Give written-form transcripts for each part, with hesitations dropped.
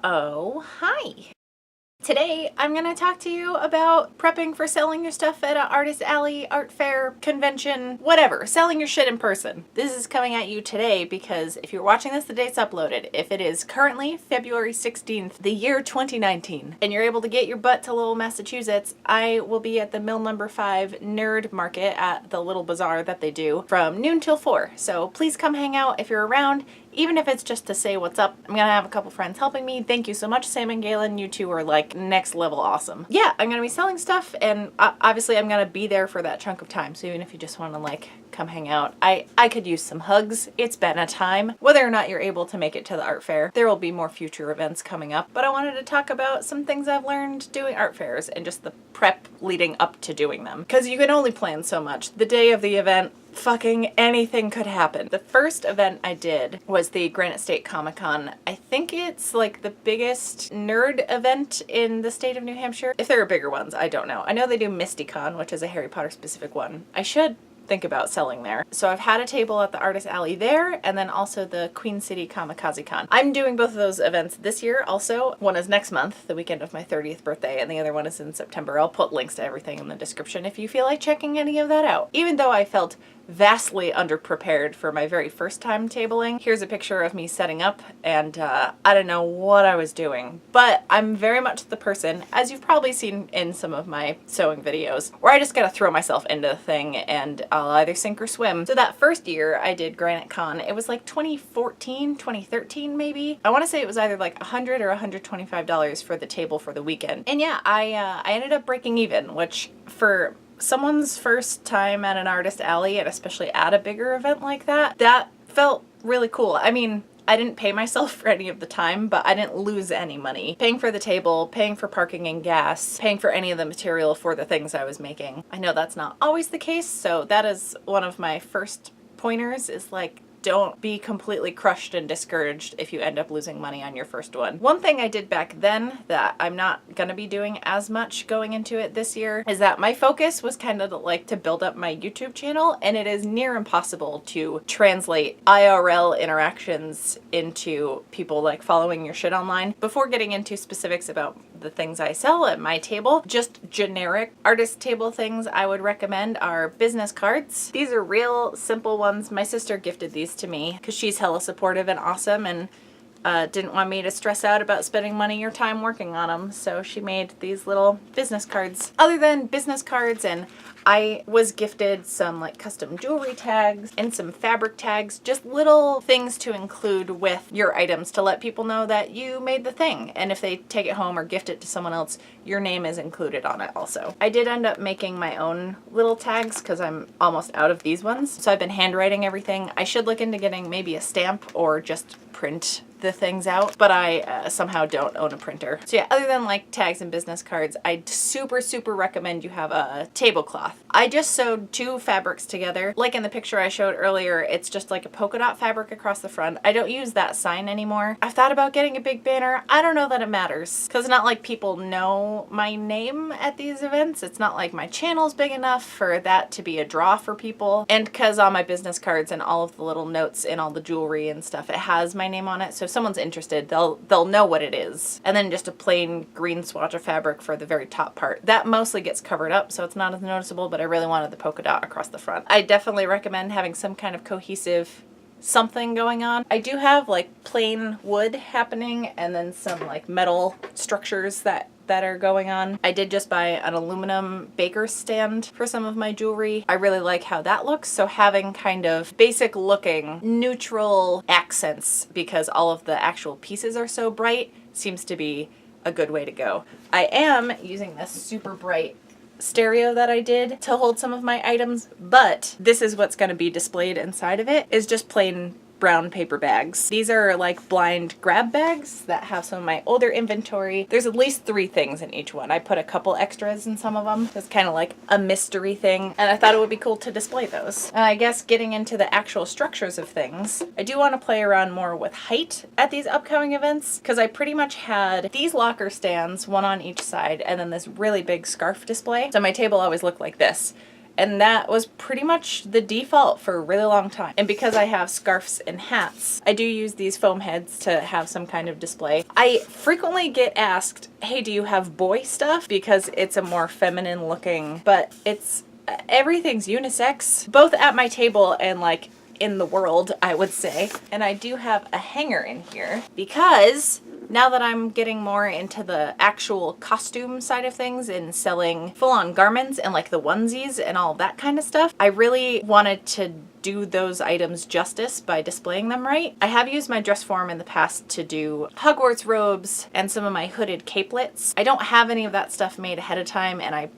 Oh, hi. Today, I'm going to talk to you about prepping for selling your stuff at an artist alley, art fair, convention, whatever. Selling your shit in person. This is coming at you today because if you're watching this the day it's uploaded, if it is currently February 16th, the year 2019, and you're able to get your butt to Lowell, Massachusetts, I will be at the Mill No. 5 Nerd Market at the little bazaar that they do from noon till 4. So please come hang out if you're around. Even if it's just to say what's up. I'm gonna have a couple friends helping me. Thank you so much, Sam and Galen. You two are like next level awesome. Yeah, I'm gonna be selling stuff, and obviously I'm gonna be there for that chunk of time. So even if you just want to like come hang out, I could use some hugs. It's been a time. Whether or not you're able to make it to the art fair, there will be more future events coming up. But I wanted to talk about some things I've learned doing art fairs and just the prep leading up to doing them. Because you can only plan so much. The day of the event, fucking anything could happen. The first event I did was the Granite State Comic-Con. I think it's like the biggest nerd event in the state of New Hampshire. If there are bigger ones, I don't know. I know they do MystiCon, which is a Harry Potter specific one. I should think about selling there. So I've had a table at the Artist Alley there, and then also the Queen City Kamikaze Con. I'm doing both of those events this year also. One is next month, the weekend of my 30th birthday, and the other one is in September. I'll put links to everything in the description if you feel like checking any of that out. Even though I felt vastly underprepared for my very first time tabling. Here's a picture of me setting up, and I don't know what I was doing, but I'm very much the person, as you've probably seen in some of my sewing videos, where I just gotta throw myself into the thing and I'll either sink or swim. So that first year I did Granite Con, it was like 2014, 2013 maybe. I want to say it was either like $100 or $125 for the table for the weekend. And yeah, I ended up breaking even, which for someone's first time at an artist alley, and especially at a bigger event like that, that felt really cool. I mean, I didn't pay myself for any of the time, but I didn't lose any money. Paying for the table, paying for parking and gas, paying for any of the material for the things I was making. I know that's not always the case, so that is one of my first pointers, is like, don't be completely crushed and discouraged if you end up losing money on your first one. One thing I did back then that I'm not gonna be doing as much going into it this year is that my focus was kind of like to build up my YouTube channel, and it is near impossible to translate IRL interactions into people like following your shit online. Before getting into specifics about the things I sell at my table, just generic artist table things I would recommend are business cards. These are real simple ones. My sister gifted these to me because she's hella supportive and awesome, and didn't want me to stress out about spending money or time working on them, so she made these little business cards. Other than business cards, and I was gifted some like custom jewelry tags and some fabric tags, just little things to include with your items to let people know that you made the thing, and if they take it home or gift it to someone else, your name is included on it also. I did end up making my own little tags because I'm almost out of these ones, so I've been handwriting everything. I should look into getting maybe a stamp or just print the things out, but I somehow don't own a printer. So yeah, other than like tags and business cards, I'd super recommend you have a tablecloth. I just sewed two fabrics together. Like in the picture I showed earlier, it's just like a polka dot fabric across the front. I don't use that sign anymore. I've thought about getting a big banner. I don't know that it matters, because it's not like people know my name at these events. It's not like my channel's big enough for that to be a draw for people. And because on my business cards and all of the little notes and all the jewelry and stuff, it has my name on it. So if someone's interested, they'll know what it is. And then just a plain green swatch of fabric for the very top part. That mostly gets covered up, so it's not as noticeable, but I really wanted the polka dot across the front. I definitely recommend having some kind of cohesive something going on. I do have like plain wood happening, and then some like metal structures that are going on. I did just buy an aluminum baker stand for some of my jewelry. I really like how that looks, so having kind of basic looking neutral accents, because all of the actual pieces are so bright, seems to be a good way to go. I am using this super bright stereo that I did to hold some of my items, but this is what's going to be displayed inside of it, is just plain brown paper bags. These are like blind grab bags that have some of my older inventory. There's at least 3 things in each one. I put a couple extras in some of them. It's kind of like a mystery thing, and I thought it would be cool to display those. And I guess getting into the actual structures of things, I do want to play around more with height at these upcoming events, because I pretty much had these locker stands, one on each side, and then this really big scarf display. So my table always looked like this. And that was pretty much the default for a really long time. And because I have scarves and hats, I do use these foam heads to have some kind of display. I frequently get asked, hey, do you have boy stuff? Because it's a more feminine looking, but everything's unisex, both at my table and like in the world, I would say. And I do have a hanger in here because now that I'm getting more into the actual costume side of things and selling full-on garments and like the onesies and all that kind of stuff, I really wanted to do those items justice by displaying them right. I have used my dress form in the past to do Hogwarts robes and some of my hooded capelets. I don't have any of that stuff made ahead of time, and I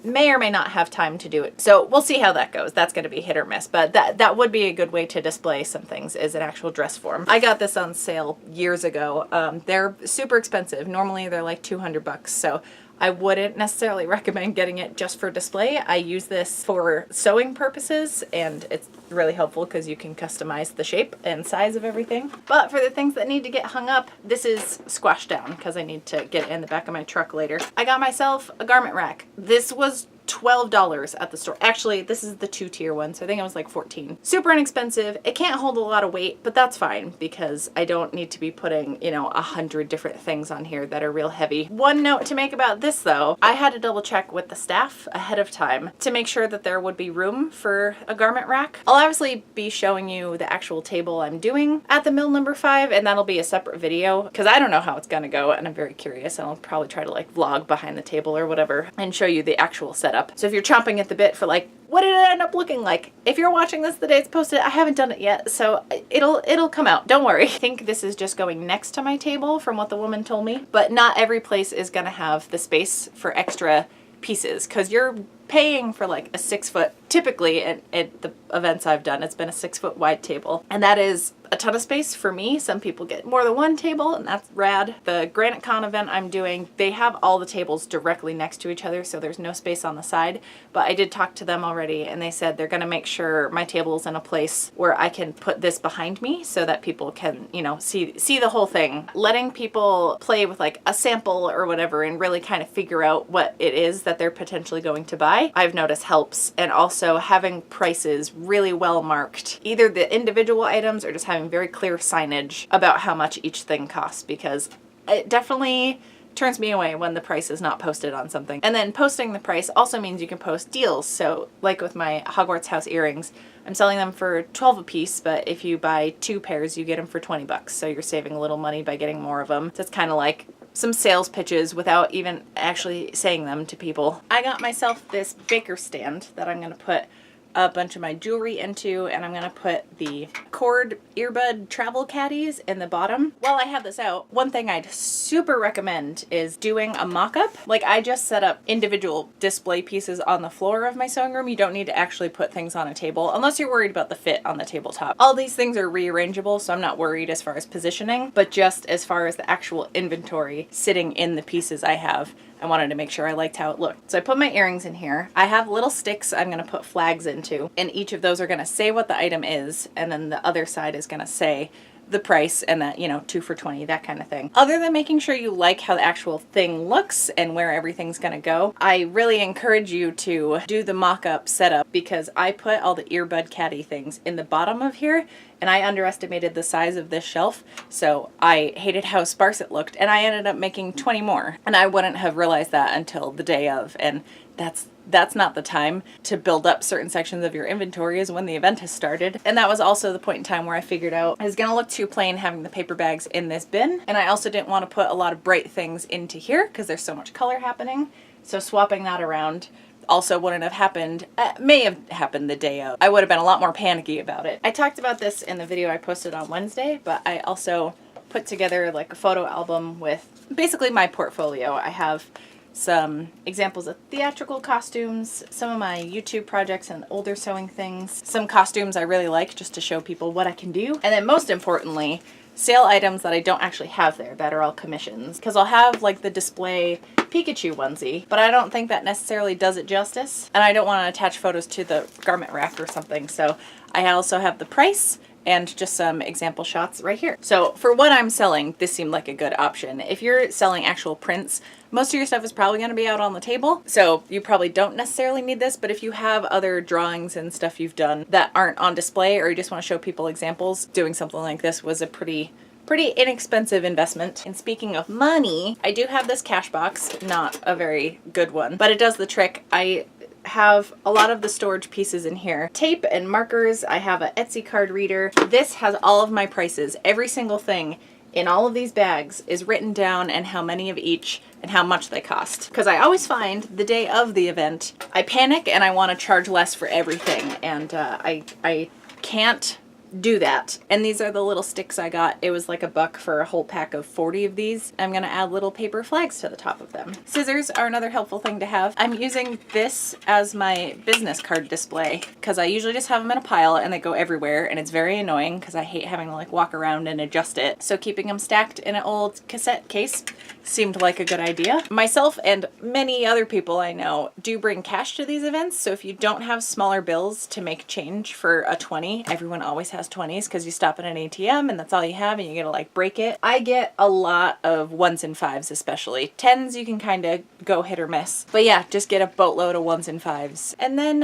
may or may not have time to do it. So we'll see how that goes. That's going to be hit or miss, but that would be a good way to display some things, is an actual dress form. I got this on sale years ago. They're super expensive. Normally they're like $200, so I wouldn't necessarily recommend getting it just for display. I use this for sewing purposes, and it's really helpful because you can customize the shape and size of everything. But for the things that need to get hung up, this is squashed down because I need to get it in the back of my truck later. I got myself a garment rack. This was $12 at the store. Actually, this is the 2-tier one, so I think it was like $14. Super inexpensive. It can't hold a lot of weight, but that's fine because I don't need to be putting, 100 different things on here that are real heavy. One note to make about this though, I had to double check with the staff ahead of time to make sure that there would be room for a garment rack. I'll obviously be showing you the actual table I'm doing at the mill number 5, and that'll be a separate video because I don't know how it's gonna go and I'm very curious, and I'll probably try to like vlog behind the table or whatever and show you the actual setup. So if you're chomping at the bit for like, what did it end up looking like? If you're watching this the day it's posted, I haven't done it yet, so it'll come out. Don't worry. I think this is just going next to my table from what the woman told me, but not every place is gonna have the space for extra pieces because you're paying for like a 6-foot, typically at the events I've done, it's been a 6-foot wide table, and that is a ton of space for me. Some people get more than one table, and that's rad. The Granite Con event I'm doing, they have all the tables directly next to each other, so there's no space on the side, but I did talk to them already, and they said they're gonna make sure my table's in a place where I can put this behind me so that people can, see the whole thing. Letting people play with like a sample or whatever and really kind of figure out what it is that they're potentially going to buy, I've noticed helps. And also having prices really well marked, either the individual items or just having very clear signage about how much each thing costs, because it definitely turns me away when the price is not posted on something. And then posting the price also means you can post deals. So like with my Hogwarts house earrings, I'm selling them for 12 a piece, but if you buy 2 pairs, you get them for 20 bucks. So you're saving a little money by getting more of them. So it's kind of like some sales pitches without even actually saying them to people. I got myself this baker stand that I'm going to put a bunch of my jewelry into, and I'm gonna put the cord earbud travel caddies in the bottom. While I have this out, one thing I'd super recommend is doing a mock-up. Like, I just set up individual display pieces on the floor of my sewing room. You don't need to actually put things on a table unless you're worried about the fit on the tabletop. All these things are rearrangeable, so I'm not worried as far as positioning, but just as far as the actual inventory sitting in the pieces I have, I wanted to make sure I liked how it looked. So I put my earrings in here. I have little sticks I'm gonna put flags into, and each of those are gonna say what the item is, and then the other side is gonna say the price and that, 2 for $20, that kind of thing. Other than making sure you like how the actual thing looks and where everything's gonna go, I really encourage you to do the mock-up setup, because I put all the earbud caddy things in the bottom of here, and I underestimated the size of this shelf, so I hated how sparse it looked, and I ended up making 20 more, and I wouldn't have realized that until the day of, and that's not the time to build up certain sections of your inventory, is when the event has started. And that was also the point in time where I figured out it was gonna look too plain having the paper bags in this bin, and I also didn't want to put a lot of bright things into here because there's so much color happening, so swapping that around also wouldn't have happened, may have happened the day of. I would have been a lot more panicky about it. I talked about this in the video I posted on Wednesday, but I also put together like a photo album with basically my portfolio. I have some examples of theatrical costumes, some of my YouTube projects and older sewing things, some costumes I really like just to show people what I can do, and then most importantly, sale items that I don't actually have there that are all commissions. Because I'll have like the display Pikachu onesie, but I don't think that necessarily does it justice, and I don't want to attach photos to the garment rack or something, so I also have the price and just some example shots right here. So for what I'm selling, this seemed like a good option. If you're selling actual prints, most of your stuff is probably going to be out on the table, so you probably don't necessarily need this, but if you have other drawings and stuff you've done that aren't on display, or you just want to show people examples, doing something like this was a pretty inexpensive investment. And speaking of money, I do have this cash box, not a very good one, but it does the trick. I have a lot of the storage pieces in here. Tape and markers. I have a Etsy card reader. This has all of my prices. Every single thing in all of these bags is written down and how many of each and how much they cost. Because I always find the day of the event, I panic and I want to charge less for everything, and I can't do that. And these are the little sticks I got. It was like $1 for a whole pack of 40 of these. I'm gonna add little paper flags to the top of them. Scissors are another helpful thing to have. I'm using this as my business card display because I usually just have them in a pile and they go everywhere, and it's very annoying because I hate having to like walk around and adjust it. So keeping them stacked in an old cassette case seemed like a good idea. Myself and many other people I know do bring cash to these events, so if you don't have smaller bills to make change for a 20, everyone always has 20s because you stop at an ATM and that's all you have and you gotta like break it. I get a lot of 1s and 5s especially. 10s you can kind of go hit or miss. But yeah, just get a boatload of 1s and 5s. And then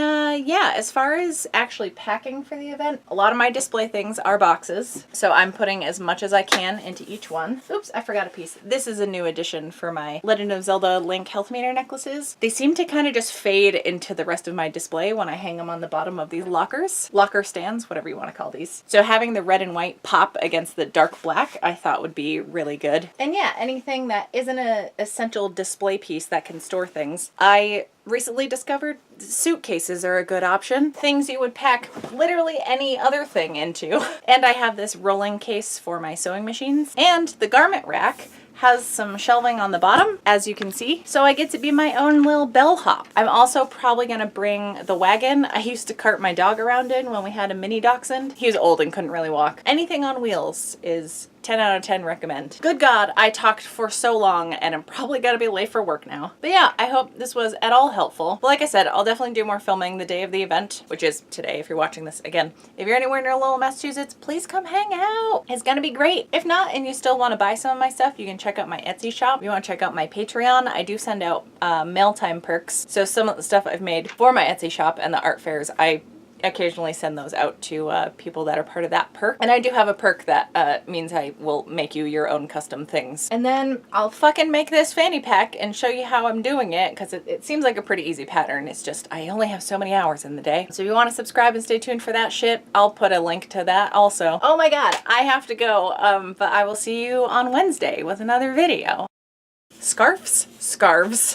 yeah, as far as actually packing for the event, a lot of my display things are boxes. So I'm putting as much as I can into each one. Oops, I forgot a piece. This is a new addition for my Legend of Zelda Link health meter necklaces. They seem to kind of just fade into the rest of my display when I hang them on the bottom of these lockers. Locker stands, whatever you want to call these. So having the red and white pop against the dark black I thought would be really good. And yeah, anything that isn't an essential display piece that can store things. I recently discovered suitcases are a good option. Things you would pack literally any other thing into. And I have this rolling case for my sewing machines. And the garment rack has some shelving on the bottom, as you can see, so I get to be my own little bellhop. I'm also probably gonna bring the wagon I used to cart my dog around in when we had a mini dachshund. He was old and couldn't really walk. Anything on wheels is 10 out of 10 recommend. Good God, I talked for so long and I'm probably gonna be late for work now. But yeah, I hope this was at all helpful. But like I said, I'll definitely do more filming the day of the event, which is today if you're watching this. Again, if you're anywhere near Lowell, Massachusetts, please come hang out. It's gonna be great. If not, and you still wanna buy some of my stuff, you can check out my Etsy shop. If you wanna check out my Patreon, I do send out mail time perks. So some of the stuff I've made for my Etsy shop and the art fairs, I occasionally send those out to people that are part of that perk. And I do have a perk that means I will make you your own custom things. And then I'll fucking make this fanny pack and show you how I'm doing it, because it seems like a pretty easy pattern. It's just I only have so many hours in the day. So if you want to subscribe and stay tuned for that shit, I'll put a link to that also. Oh my God, I have to go, but I will see you on Wednesday with another video. Scarves? Scarves.